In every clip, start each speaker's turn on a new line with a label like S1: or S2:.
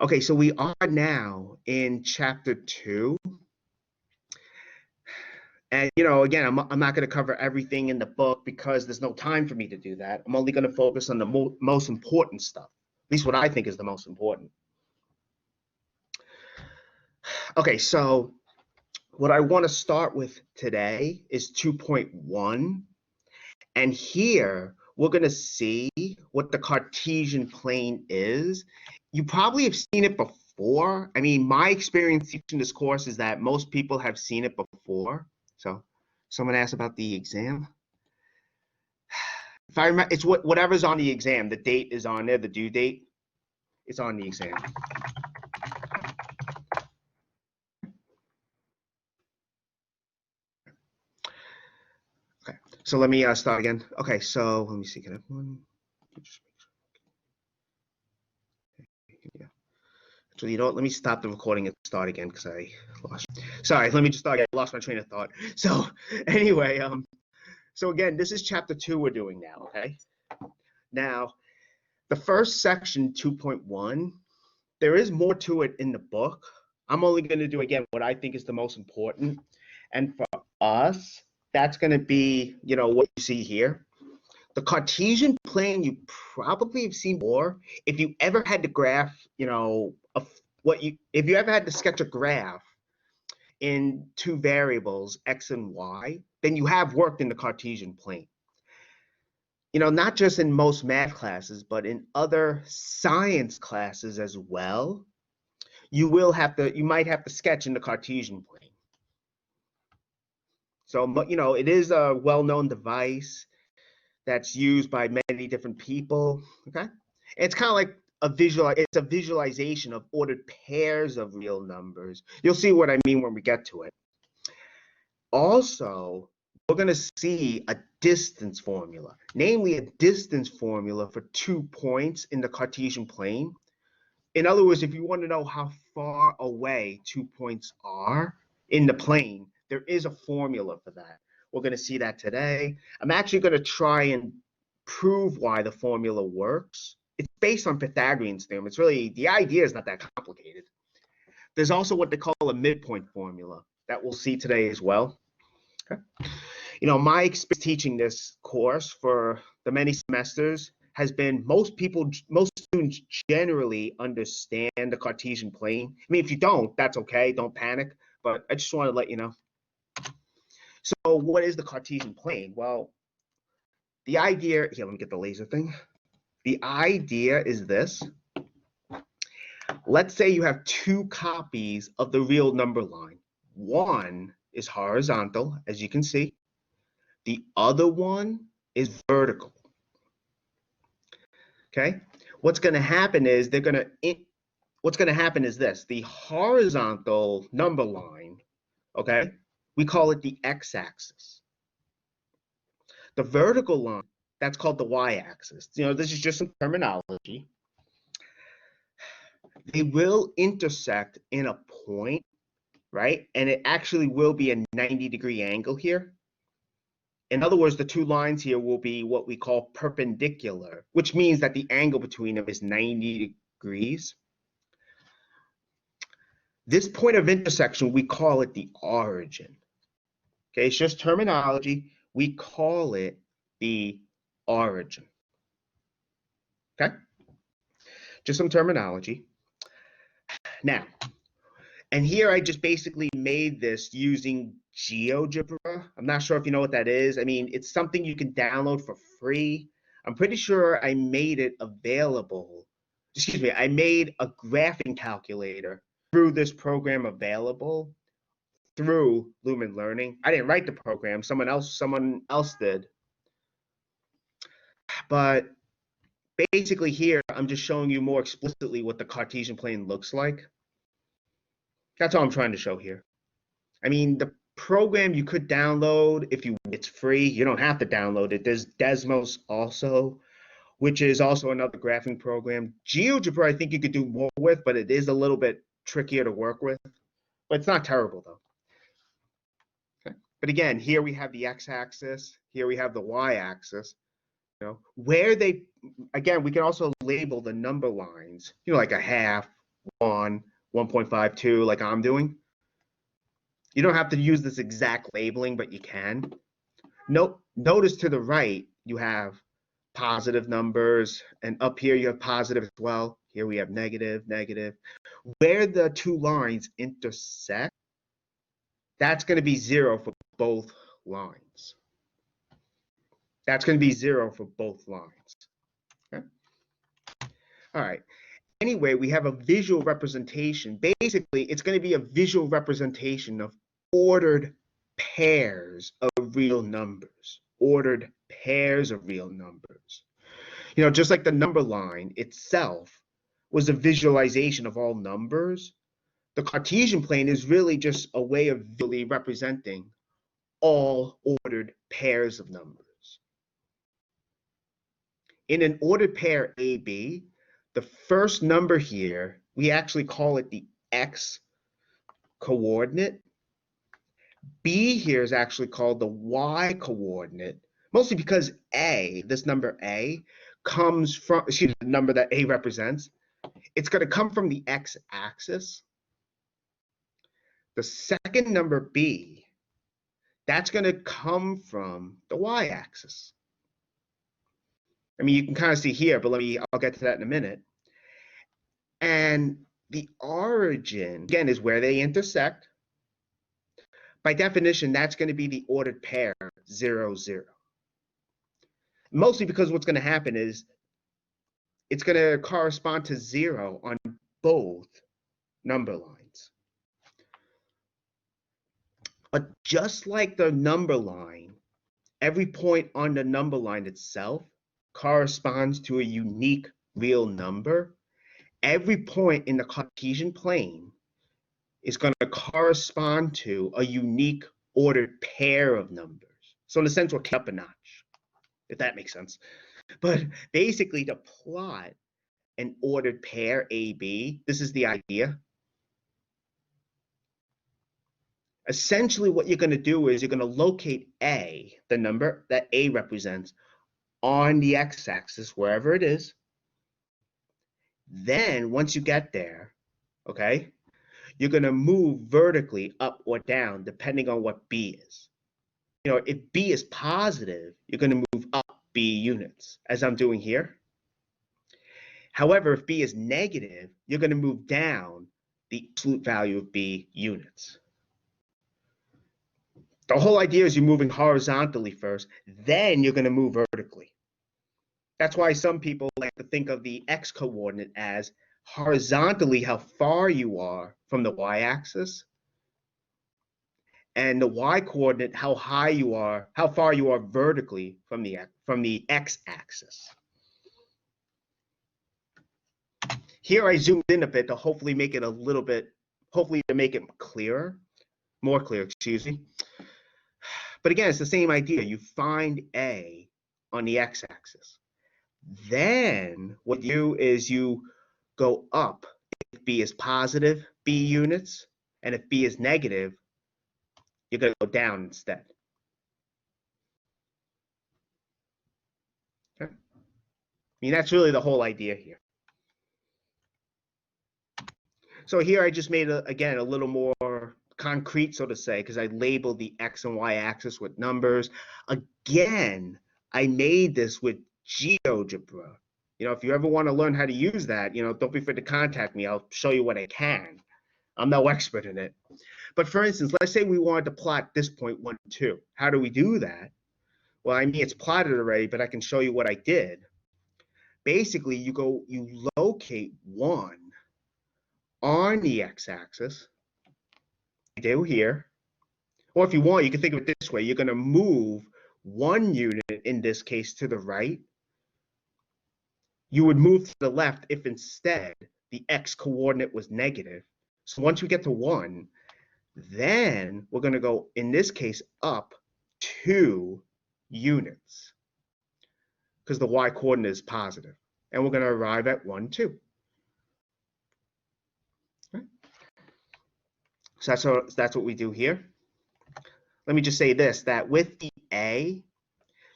S1: Okay, so we are now in chapter 2. And, again, I'm not going to cover everything in the book because there's no time for me to do that. I'm only going to focus on the most important stuff, at least what I think is the most important. Okay, so what I want to start with today is 2.1. And here we're going to see what the Cartesian plane is. You probably have seen it before. I mean, my experience teaching this course is that most people have seen it before. So someone asked about the exam. If I remember, it's whatever's on the exam. The date is on there, the due date. It's on the exam. Okay, so let me start again. Okay, so let me see. Can I have one? Yeah. So you know what? Let me stop the recording and start again because I lost. Sorry, let me just start again. I lost my train of thought. So anyway, so again, this is chapter 2 we're doing now. Okay. Now, the first section, 2.1, there is more to it in the book. I'm only going to do again what I think is the most important, and for us, that's going to be what you see here. The Cartesian plane you probably have seen more. If you ever had to graph, if you ever had to sketch a graph in two variables, x and y, then you have worked in the Cartesian plane. Not just in most math classes, but in other science classes as well, you might have to sketch in the Cartesian plane. So, it is a well-known device that's used by many different people. Okay, it's kind of like it's a visualization of ordered pairs of real numbers. You'll see what I mean when we get to it. Also, we're going to see a distance formula, namely a distance formula for 2 points in the Cartesian plane. In other words, if you want to know how far away 2 points are in the plane, there is a formula for that. We're going to see that today. I'm actually going to try and prove why the formula works. It's based on Pythagorean's theorem. It's really, the idea is not that complicated. There's also what they call a midpoint formula that we'll see today as well. Okay. My experience teaching this course for the many semesters has been most students generally understand the Cartesian plane. I mean, if you don't, that's okay. Don't panic. But I just want to let you know. So what is the Cartesian plane? Well, the idea, here, let me get the laser thing. The idea is this. Let's say you have 2 copies of the real number line. One is horizontal, as you can see. The other one is vertical. Okay? What's going to happen is what's going to happen is this. The horizontal number line, okay, we call it the x-axis. The vertical line, that's called the y-axis. This is just some terminology. They will intersect in a point, right? And it actually will be a 90-degree angle here. In other words, the 2 lines here will be what we call perpendicular, which means that the angle between them is 90 degrees. This point of intersection, we call it the origin. Okay, it's just terminology. We call it the origin. Okay, just some terminology. Now, and here I just basically made this using GeoGebra. I'm not sure if you know what that is. I mean, it's something you can download for free. I'm pretty sure I made it available. Excuse me, I made a graphing calculator through this program available through Lumen Learning. I didn't write the program, someone else did. But basically here, I'm just showing you more explicitly what the Cartesian plane looks like. That's all I'm trying to show here. I mean, the program you could download it's free. You don't have to download it. There's Desmos also, which is also another graphing program. GeoGebra, I think you could do more with, but it is a little bit trickier to work with. But it's not terrible, though. Okay. But again, here we have the x-axis. Here we have the y-axis. Where they, again, we can also label the number lines, like a half, 1, 1.52 like I'm doing. You don't have to use this exact labeling, but you can. Notice to the right, you have positive numbers, and up here you have positive as well. Here we have negative, negative. Where the two lines intersect, that's going to be 0 for both lines. That's going to be 0 for both lines. Okay? All right. Anyway, we have a visual representation. Basically, it's going to be a visual representation of ordered pairs of real numbers. Ordered pairs of real numbers. You know, just like the number line itself was a visualization of all numbers, the Cartesian plane is really just a way of visually representing all ordered pairs of numbers. In an ordered pair AB, the first number here, we actually call it the x coordinate. B here is actually called the y coordinate, mostly because A, this number A, comes from, the number that A represents, it's going to come from the x-axis. The second number B, that's going to come from the y-axis. I mean, you can kind of see here, but I'll get to that in a minute. And the origin, again, is where they intersect. By definition, that's going to be the ordered pair 0, 0. Mostly because what's going to happen is it's going to correspond to 0 on both number lines. But just like the number line, every point on the number line itself corresponds to a unique real number. Every point in the Cartesian plane is going to correspond to a unique ordered pair of numbers. So in a sense, we're up a notch, if that makes sense. But basically, to plot an ordered pair AB, this is the idea. Essentially, what you're going to do is you're going to locate A, the number that A represents, on the x-axis, wherever it is. Then, once you get there, okay, you're going to move vertically up or down, depending on what B is. You know, if B is positive, you're going to move up B units, as I'm doing here. However, if B is negative, you're going to move down the absolute value of B units. The whole idea is you're moving horizontally first, then you're going to move vertically. That's why some people like to think of the x-coordinate as horizontally how far you are from the y-axis, and the y-coordinate how far you are vertically from the x-axis. Here I zoomed in a bit to hopefully make it clearer, more clear, excuse me. But again, it's the same idea. You find A on the x-axis. Then what you do is you go up if B is positive, B units, and if B is negative, you're going to go down instead. Okay? I mean, that's really the whole idea here. So here I just made, again, a little more concrete, so to say, because I labeled the x and y axis with numbers. Again, I made this with GeoGebra. You know, if you ever want to learn how to use that, you know, don't be afraid to contact me. I'll show you what I can. I'm no expert in it. But for instance, let's say we wanted to plot this point 1, 2. How do we do that? Well, I mean, it's plotted already, but I can show you what I did. Basically, you locate 1 on the x-axis. You do here. Or if you want, you can think of it this way. You're going to move 1 unit, in this case, to the right. You would move to the left if instead the x-coordinate was negative. So once we get to 1, then we're going to go, in this case, up 2 units because the y-coordinate is positive. And we're going to arrive at 1, 2. Okay. So that's what we do here. Let me just say this, that with the A,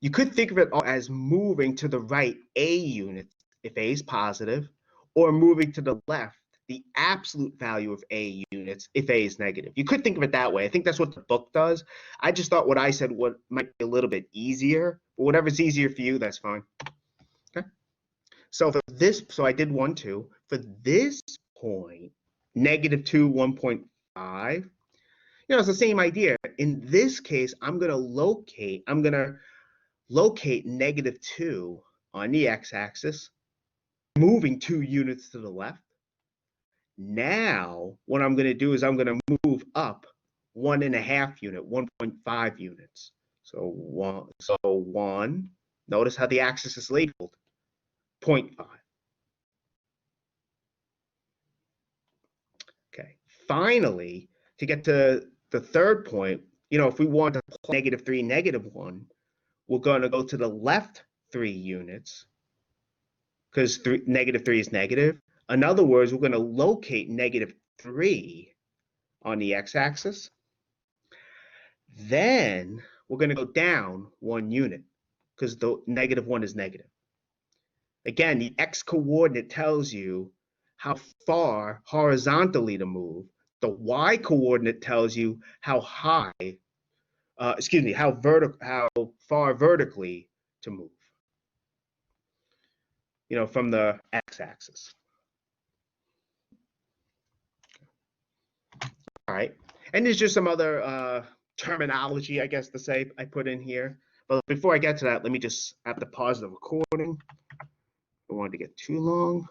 S1: you could think of it all as moving to the right A units if A is positive, or moving to the left the absolute value of A units if A is negative. You could think of it that way. I think that's what the book does. I just thought what I said might be a little bit easier, but whatever's easier for you, that's fine. Okay. So for this, so I did 1, 2. For this point, -2, 1.5, it's the same idea. In this case, I'm gonna locate -2 on the x-axis, moving 2 units to the left. Now, what I'm going to do is I'm going to move up 1.5 unit, 1.5 units. So 1. Notice how the axis is labeled, 0.5. Okay. Finally, to get to the third point, if we want to plug -3, -1, we're going to go to the left 3 units because -3 is negative. In other words, we're going to locate -3 on the x-axis. Then we're going to go down 1 unit because the -1 is negative. Again, the x-coordinate tells you how far horizontally to move. The y-coordinate tells you how far vertically to move, from the x-axis. All right, and there's just some other terminology, I guess, to say I put in here. But before I get to that, let me just have to pause the recording. I don't want it to get too long.